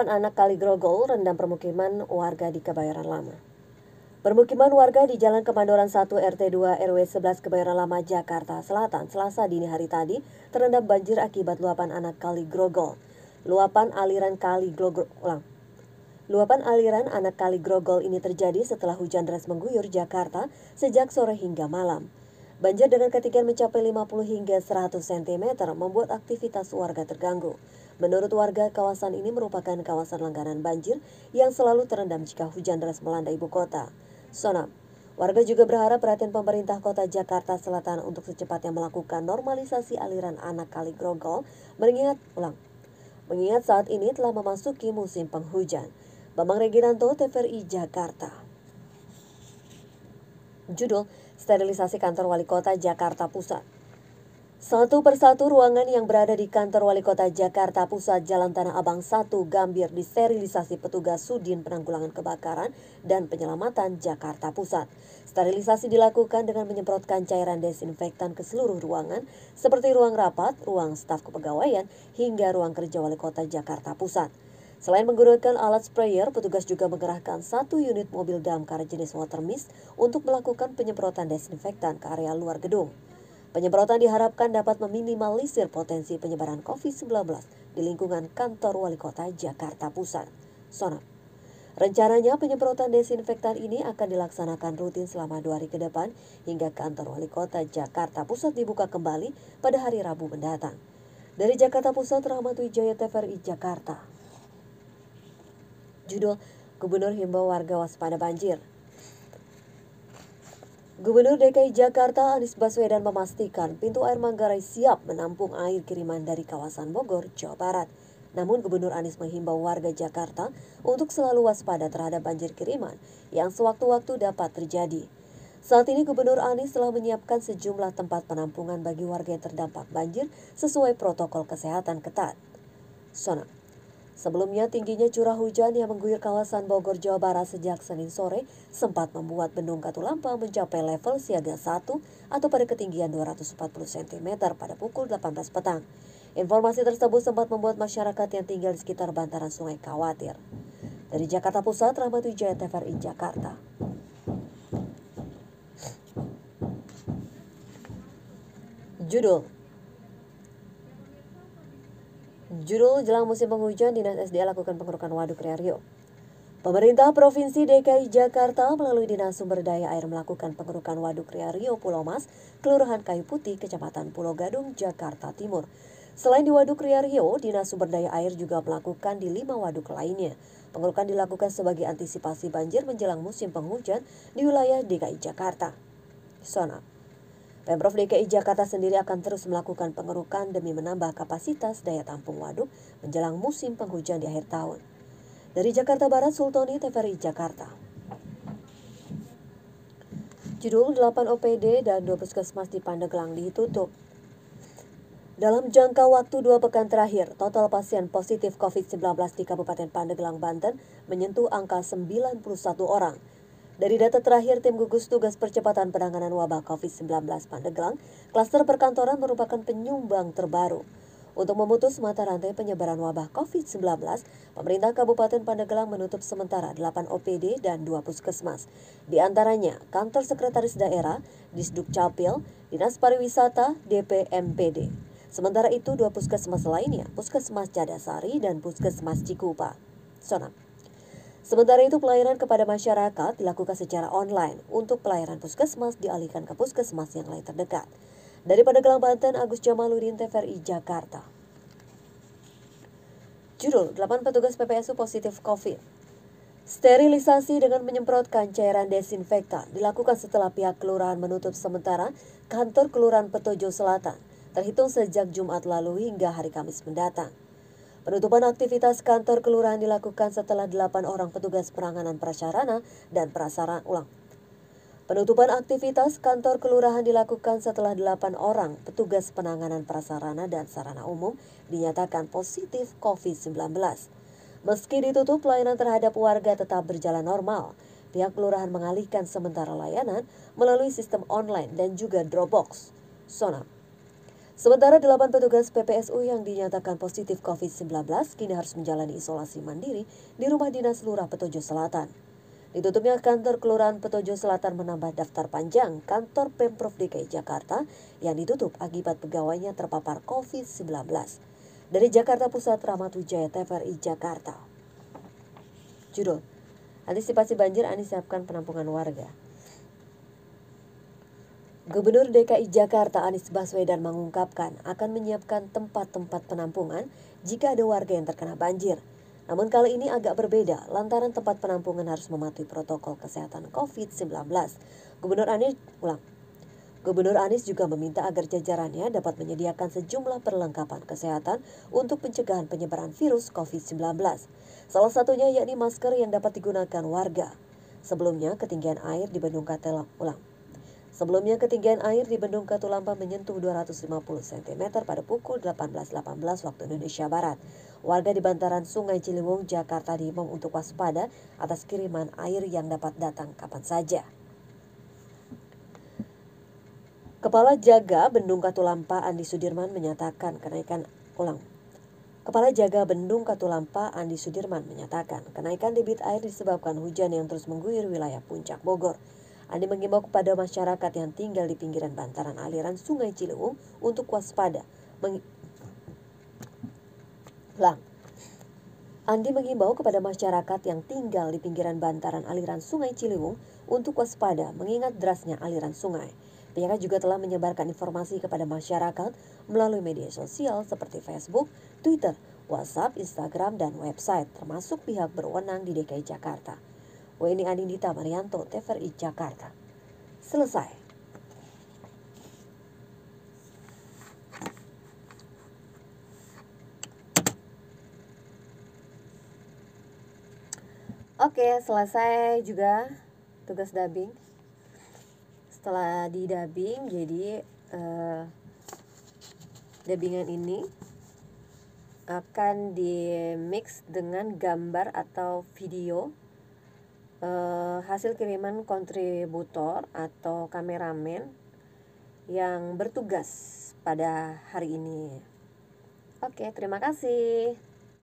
Luapan anak Kali Grogol rendam permukiman warga di Kebayoran Lama. Permukiman warga di Jalan Kemandoran 1 RT 2 RW 11 Kebayoran Lama, Jakarta Selatan, Selasa dini hari tadi terendam banjir akibat luapan anak Kali Grogol. Luapan aliran anak Kali Grogol ini terjadi setelah hujan deras mengguyur Jakarta sejak sore hingga malam. Banjir dengan ketinggian mencapai 50 hingga 100 cm membuat aktivitas warga terganggu. Menurut warga, kawasan ini merupakan kawasan langganan banjir yang selalu terendam jika hujan deras melanda ibu kota. Sonam, warga juga berharap perhatian pemerintah kota Jakarta Selatan untuk secepatnya melakukan normalisasi aliran anak Kali Grogol, mengingat saat ini telah memasuki musim penghujan. Bambang Reginanto, TVRI Jakarta. Judul, sterilisasi kantor wali kota Jakarta Pusat. Satu persatu ruangan yang berada di kantor wali kota Jakarta Pusat Jalan Tanah Abang 1 Gambir disterilisasi petugas Sudin Penanggulangan Kebakaran dan Penyelamatan Jakarta Pusat. Sterilisasi dilakukan dengan menyemprotkan cairan desinfektan ke seluruh ruangan seperti ruang rapat, ruang staf kepegawaian, hingga ruang kerja wali kota Jakarta Pusat. Selain menggunakan alat sprayer, petugas juga mengerahkan 1 unit mobil damkar jenis water mist untuk melakukan penyemprotan desinfektan ke area luar gedung. Penyemprotan diharapkan dapat meminimalisir potensi penyebaran COVID-19 di lingkungan kantor wali kota Jakarta Pusat. Sonam, rencananya penyemprotan desinfektan ini akan dilaksanakan rutin selama 2 hari ke depan hingga kantor wali kota Jakarta Pusat dibuka kembali pada hari Rabu mendatang. Dari Jakarta Pusat, Rahmat Wijaya, TVRI Jakarta. Judul, Gubernur himbau warga waspada banjir. Gubernur DKI Jakarta Anies Baswedan memastikan pintu air Manggarai siap menampung air kiriman dari kawasan Bogor, Jawa Barat. Namun Gubernur Anies menghimbau warga Jakarta untuk selalu waspada terhadap banjir kiriman yang sewaktu-waktu dapat terjadi. Saat ini Gubernur Anies telah menyiapkan sejumlah tempat penampungan bagi warga yang terdampak banjir sesuai protokol kesehatan ketat. Sonam, sebelumnya tingginya curah hujan yang mengguyur kawasan Bogor, Jawa Barat sejak Senin sore sempat membuat Bendung Katulampa mencapai level siaga 1 atau pada ketinggian 240 cm pada pukul 18 petang. Informasi tersebut sempat membuat masyarakat yang tinggal di sekitar bantaran sungai khawatir. Dari Jakarta Pusat, Rahmat Wijaya, TVRI Jakarta. Judul jelang musim penghujan, Dinas SDA lakukan pengerukan waduk Riario. Pemerintah Provinsi DKI Jakarta melalui Dinas Sumber Daya Air melakukan pengerukan waduk Riario Pulau Mas, Kelurahan Kayu Putih, Kecamatan Pulau Gadung, Jakarta Timur. Selain di waduk Riario, Dinas Sumber Daya Air juga melakukan di 5 waduk lainnya. Pengerukan dilakukan sebagai antisipasi banjir menjelang musim penghujan di wilayah DKI Jakarta. Sonam, Pemprov DKI Jakarta sendiri akan terus melakukan pengerukan demi menambah kapasitas daya tampung waduk menjelang musim penghujan di akhir tahun. Dari Jakarta Barat, Sultoni, TVRI Jakarta. Judul, 8 OPD dan 2 puskesmas di Pandeglang ditutup. Dalam jangka waktu 2 pekan terakhir, total pasien positif COVID-19 di Kabupaten Pandeglang, Banten menyentuh angka 91 orang. Dari data terakhir Tim Gugus Tugas Percepatan Penanganan Wabah COVID-19 Pandeglang, klaster perkantoran merupakan penyumbang terbaru. Untuk memutus mata rantai penyebaran wabah COVID-19, pemerintah Kabupaten Pandeglang menutup sementara 8 OPD dan 2 puskesmas. Di antaranya, Kantor Sekretaris Daerah, Disduk Capil, Dinas Pariwisata, DPMPD. Sementara itu, 2 puskesmas lainnya, Puskesmas Jadasari dan Puskesmas Cikupa. Sonam, sementara itu, pelayanan kepada masyarakat dilakukan secara online. Untuk pelayanan puskesmas dialihkan ke puskesmas yang lain terdekat. Dari Pandeglang, Banten, Agus Jamaludin, TVRI Jakarta. Judul, 8 petugas PPSU positif COVID. Sterilisasi dengan menyemprotkan cairan desinfektan dilakukan setelah pihak kelurahan menutup sementara kantor Kelurahan Petojo Selatan, terhitung sejak Jumat lalu hingga hari Kamis mendatang. Penutupan aktivitas kantor kelurahan dilakukan setelah 8 orang petugas penanganan prasarana dan prasarana Penutupan aktivitas kantor kelurahan dilakukan setelah 8 orang petugas penanganan prasarana dan sarana umum dinyatakan positif COVID-19. Meski ditutup, pelayanan terhadap warga tetap berjalan normal. Pihak kelurahan mengalihkan sementara layanan melalui sistem online dan juga Dropbox. Sonam, Sementara 8 petugas PPSU yang dinyatakan positif COVID-19 kini harus menjalani isolasi mandiri di rumah dinas Lurah Petojo Selatan. Ditutupnya kantor Kelurahan Petojo Selatan menambah daftar panjang kantor Pemprov DKI Jakarta yang ditutup akibat pegawainya terpapar COVID-19. Dari Jakarta Pusat, Rahmat Wijaya, TVRI Jakarta. Judul, antisipasi banjir Anies siapkan penampungan warga. Gubernur DKI Jakarta Anies Baswedan mengungkapkan akan menyiapkan tempat-tempat penampungan jika ada warga yang terkena banjir. Namun kali ini agak berbeda lantaran tempat penampungan harus mematuhi protokol kesehatan COVID-19. Gubernur Anies juga meminta agar jajarannya dapat menyediakan sejumlah perlengkapan kesehatan untuk pencegahan penyebaran virus COVID-19. Salah satunya yakni masker yang dapat digunakan warga. Sebelumnya ketinggian air di Bendung Katulampa menyentuh 250 cm pada pukul 18.18 waktu Indonesia Barat. Warga di bantaran Sungai Ciliwung, Jakarta diimbau untuk waspada atas kiriman air yang dapat datang kapan saja. Kepala Jaga Bendung Katulampa Andi Sudirman menyatakan kenaikan debit air disebabkan hujan yang terus mengguyur wilayah Puncak Bogor. Andi mengimbau kepada masyarakat yang tinggal di pinggiran bantaran aliran Sungai Ciliwung untuk waspada. Andi mengimbau kepada masyarakat yang tinggal di pinggiran bantaran aliran Sungai Ciliwung untuk waspada mengingat derasnya aliran sungai. Pihaknya juga telah menyebarkan informasi kepada masyarakat melalui media sosial seperti Facebook, Twitter, WhatsApp, Instagram, dan website, termasuk pihak berwenang di DKI Jakarta. WNI Anindita Marianto, TVRI Jakarta. Selesai. Oke, selesai juga tugas dubbing. Setelah di-dubbing, jadi dubbingan ini akan di-mix dengan gambar atau video hasil kiriman kontributor atau kameramen yang bertugas pada hari ini. Oke, terima kasih.